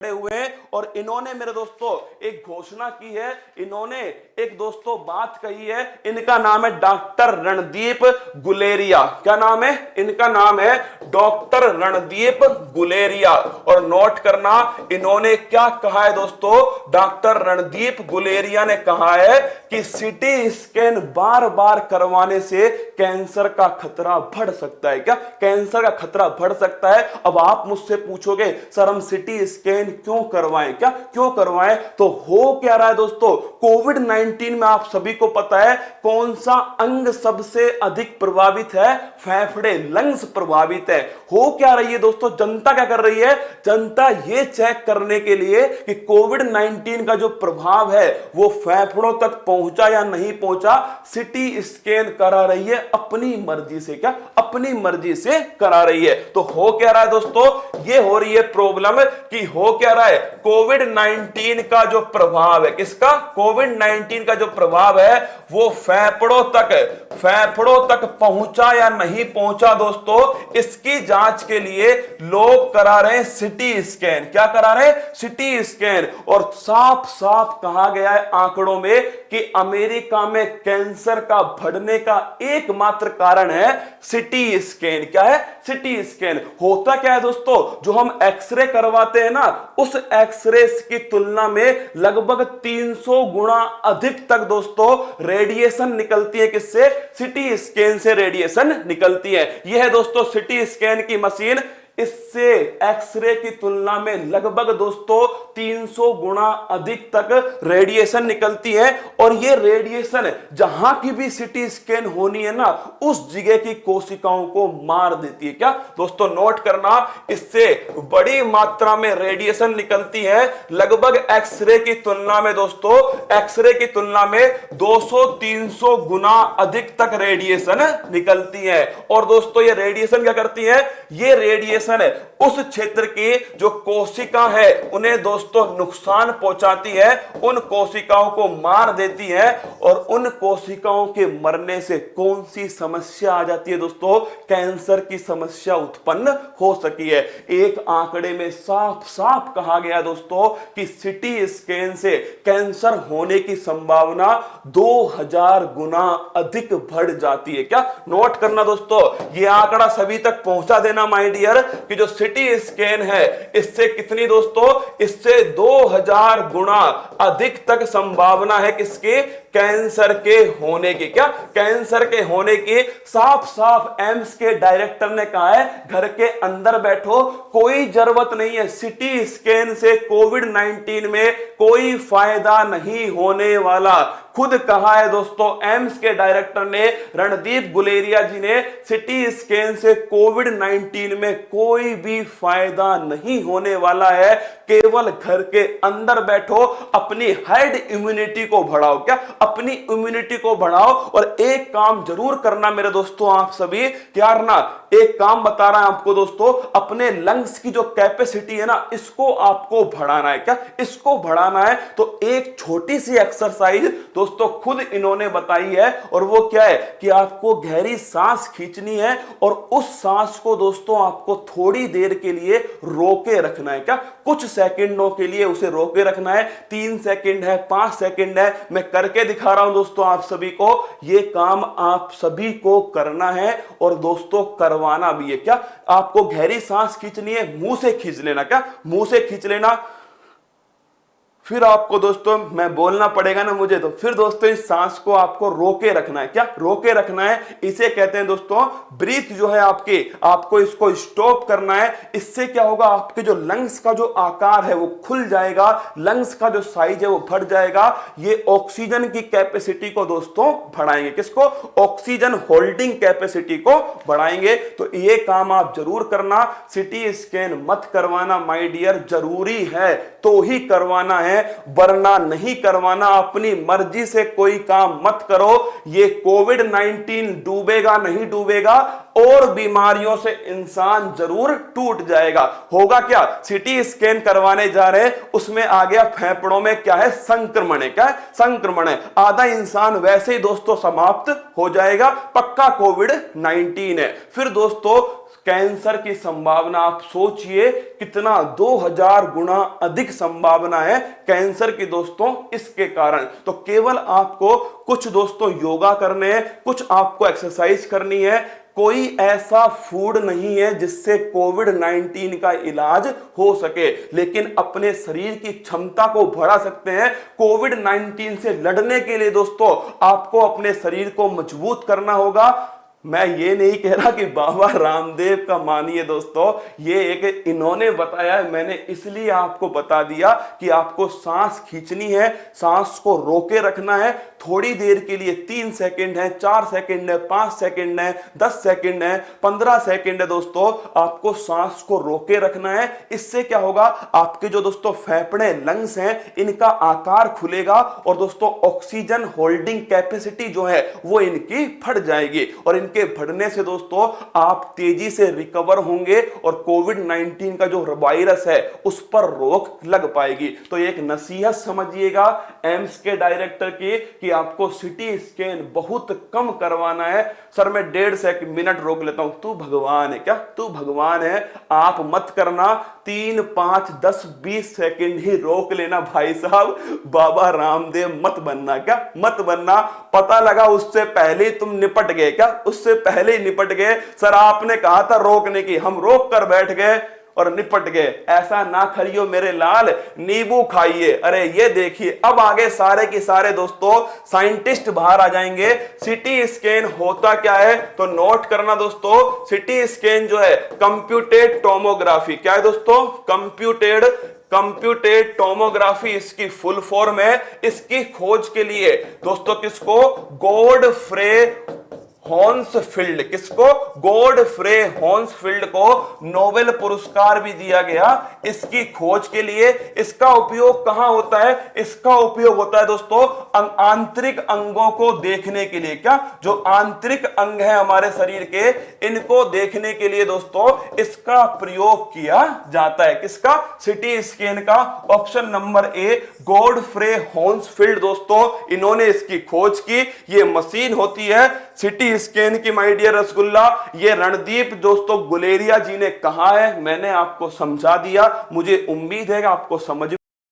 हुए हैं और इन्होंने मेरे दोस्तों एक घोषणा की है, इन्होंने एक दोस्तों बात कही है। इनका नाम है डॉक्टर रणदीप गुलेरिया। क्या नाम है इनका? नाम है डॉक्टर रणदीप गुलेरिया। और नोट करना, इन्होंने क्या कहा है दोस्तों? डॉक्टर रणदीप गुलेरिया ने कहा है कि सीटी स्कैन बार बार करवाने से कैंसर का खतरा बढ़ सकता है। क्या कैंसर का खतरा बढ़ सकता है? अब आप मुझसे पूछोगे सर हम सीटी स्कैन क्यों करवाएं? क्या क्यों करवाएं? तो हो क्या रहा है दोस्तों, कोविड 19 में आप सभी को पता है कौन सा अंग सबसे अधिक प्रभावित है? फेफड़े, लंग्स प्रभावित है। हो क्या रही है दोस्तों, जनता क्या कर रही है? जनता यह चेक करने के लिए कि कोविड 19 का जो प्रभाव है वो फेफड़ों तक पहुंचा या नहीं पहुंचा, सीटी स्कैन करा रही है अपनी मर्जी से। क्या अपनी मर्जी से करा रही है। तो हो क्या रहा है दोस्तों, ये हो रही है प्रॉब्लम कि हो क्या रहा है, कोविड 19 का जो प्रभाव है, किसका? कोविड 19 का जो प्रभाव है वो फेफड़ों तक पहुंचा या नहीं पहुंचा दोस्तों, इसकी जांच के लिए लोग करा रहे हैं सीटी स्कैन। क्या करा रहे हैं? CT scan. और साफ साफ कहा गया है आंकड़ों में कि अमेरिका में कैंसर का बढ़ने का एकमात्र कारण है सीटी स्कैन। क्या है? CT scan. होता क्या है दोस्तों, जो हम एक्सरे करवाते हैं ना, उस एक्सरे की तुलना में लगभग 300 गुना अधिक तक दोस्तों रेडिएशन निकलती है। किससे? सीटी स्कैन से रेडिएशन निकलती है। यह है दोस्तों सीटी स्कैन की मशीन। इससे एक्सरे की तुलना में लगभग दोस्तों 300 गुना अधिक तक रेडिएशन निकलती है। और यह रेडिएशन जहां की भी सीटी स्कैन होनी है ना, उस जगह की कोशिकाओं को मार देती है। क्या दोस्तों नोट करना, इससे बड़ी मात्रा में रेडिएशन निकलती है। लगभग एक्सरे की तुलना में दोस्तों, एक्सरे की तुलना में 200-300 गुना अधिक तक रेडिएशन निकलती है। और दोस्तों ये रेडिएशन क्या करती है? ये रेडिएशन उस क्षेत्र की जो कोशिका है उन्हें दोस्तों नुकसान पहुंचाती है, उन कोशिकाओं को मार देती है। और उन कोशिकाओं के मरने से कौन सी समस्या आ जाती है दोस्तों? कैंसर की समस्या उत्पन्न हो सकी है। एक आंकड़े में साफ साफ कहा गया दोस्तों कि सीटी स्कैन से कैंसर होने की संभावना 2000 गुना अधिक बढ़ जाती है। क्या नोट करना दोस्तों, यह आंकड़ा सभी तक पहुंचा देना माय डियर, कि जो सीटी स्कैन है इससे कितनी दोस्तों, इससे 2000 गुना अधिक तक संभावना है किसके? कैंसर के होने की। क्या कैंसर के होने की? साफ साफ एम्स के डायरेक्टर ने कहा है घर के अंदर बैठो, कोई जरूरत नहीं है, सीटी स्कैन से कोविड 19 में कोई फायदा नहीं होने वाला। खुद कहा है दोस्तों एम्स के डायरेक्टर ने, रणदीप गुलेरिया जी ने, सीटी स्कैन से कोविड 19 में कोई भी फायदा नहीं होने वाला है। केवल घर के अंदर बैठो, अपनी हर्ड इम्यूनिटी को बढ़ाओ। क्या अपनी इम्यूनिटी को बढ़ाओ। और एक काम जरूर करना मेरे दोस्तों, आप सभी क्या करना, एक काम बता रहा है आपको दोस्तों, अपने लंग्स की जो कैपेसिटी है ना, इसको आपको बढ़ाना है। क्या इसको बढ़ाना है? तो एक छोटी सी एक्सरसाइज दोस्तों खुद इन्होंने बताई है, और वो क्या है कि आपको गहरी सांस खींचनी है और उस सांस को दोस्तों आपको थोड़ी देर के लिए रोके रखना है। क्या कुछ सेकंडों के लिए उसे रोके रखना है। 3 सेकंड है, 5 सेकंड है, मैं करके दिखा रहा हूं दोस्तों आप सभी को। यह काम आप सभी को करना है और दोस्तों करवाना भी है। क्या आपको गहरी सांस खींचनी है, मुंह से खींच लेना। क्या मुंह से खींच लेना, फिर आपको दोस्तों मैं बोलना पड़ेगा ना मुझे, तो फिर दोस्तों इस सांस को आपको रोके रखना है। क्या रोके रखना है? इसे कहते हैं दोस्तों ब्रीथ जो है आपकी, आपको इसको स्टॉप करना है। इससे क्या होगा, आपके जो लंग्स का जो आकार है वो खुल जाएगा, लंग्स का जो साइज है वो बढ़ जाएगा। ये ऑक्सीजन की कैपेसिटी को दोस्तों बढ़ाएंगे। किसको? ऑक्सीजन होल्डिंग कैपेसिटी को बढ़ाएंगे। तो ये काम आप जरूर करना। सीटी स्कैन मत करवाना माय डियर, जरूरी है तो ही करवाना है, वरना नहीं करवाना। अपनी मर्जी से कोई काम मत करो। ये कोविड 19 डूबेगा नहीं डूबेगा, और बीमारियों से इंसान जरूर टूट जाएगा। होगा क्या, सीटी स्कैन करवाने जा रहे हैं, उसमें आ गया फेफड़ों में क्या है, संक्रमण है। क्या है? संक्रमण है। आधा इंसान वैसे ही दोस्तों समाप्त हो जाएगा। पक्का कोविड 19 है। फिर दोस्तों कैंसर की संभावना आप सोचिए कितना 2000 गुना अधिक संभावना है कैंसर की दोस्तों इसके कारण। तो केवल आपको कुछ दोस्तों योगा करने हैं, कुछ आपको एक्सरसाइज करनी है। कोई ऐसा फूड नहीं है जिससे कोविड-19 का इलाज हो सके, लेकिन अपने शरीर की क्षमता को बढ़ा सकते हैं। कोविड-19 से लड़ने के लिए दोस्तों आपको अपने शरीर को मजबूत करना होगा। मैं ये नहीं कह रहा कि बाबा रामदेव का मानिए दोस्तों, ये एक इन्होंने बताया है, मैंने इसलिए आपको बता दिया कि आपको सांस खींचनी है, सांस को रोके रखना है थोड़ी देर के लिए। 3 सेकंड है, 4 सेकंड है, 5 सेकंड है, 10 सेकंड है, 15 सेकंड है दोस्तों, आपको सांस को रोके रखना है। इससे क्या होगा, आपके जो दोस्तों फेफड़े लंग्स हैं इनका आकार खुलेगा और दोस्तों ऑक्सीजन होल्डिंग कैपेसिटी जो है वो इनकी बढ़ जाएगी और इनके बढ़ने से दोस्तों आप तेजी से रिकवर होंगे और कोविड-19 का जो वायरस है उस पर रोक लग पाएगी। तो एक नसीहत समझिएगा एम्स के डायरेक्टर की कि आपको सिटी स्कैन बहुत कम करवाना है। सर मैं 1.5 मिनट रोक लेता हूं। तू भगवान है क्या? तू भगवान है? आप मत करना, 3, 5, 10, 20 सेकंड ही रोक लेना भाई साहब। बाबा रामदेव मत बनना, क्या मत बनना। पता लगा उससे पहले तुम निपट गए, क्या उससे पहले ही निपट गए। सर आपने कहा था रोकने की, हम रोक कर बैठ गए और निपट गए। ऐसा ना करियो मेरे लाल, नींबू खाइए। अरे ये देखिए अब आगे सारे के सारे दोस्तों साइंटिस्ट बाहर आ जाएंगे। सिटी स्कैन होता क्या है तो नोट करना दोस्तों। सिटी स्कैन जो है कंप्यूटेड टोमोग्राफी, क्या है दोस्तों? कंप्यूटेड टोमोग्राफी इसकी फुल फॉर्म है। इसकी खोज के लिए दोस्तों किसको? गॉडफ्रे हॉन्सफील्ड, किसको? गॉडफ्रे हॉन्सफील्ड को नोबेल पुरस्कार भी दिया गया इसकी खोज के लिए। इसका उपयोग कहां होता है? इसका उपयोग होता है दोस्तों आंतरिक अंगों को देखने के लिए। क्या जो आंतरिक अंग है हमारे शरीर के, इनको देखने के लिए दोस्तों इसका प्रयोग किया जाता है। किसका? सिटी स्कैन का। Option number A Godfrey Hounsfield दोस्तों, इन्होंने इसकी खोज की। ये मशीन होती है सिटी स्कैन की माय डियर रसगुल्ला। ये रणदीप दोस्तों गुलेरिया जी ने कहा है, मैंने आपको समझा दिया। मुझे उम्मीद है कि आपको समझ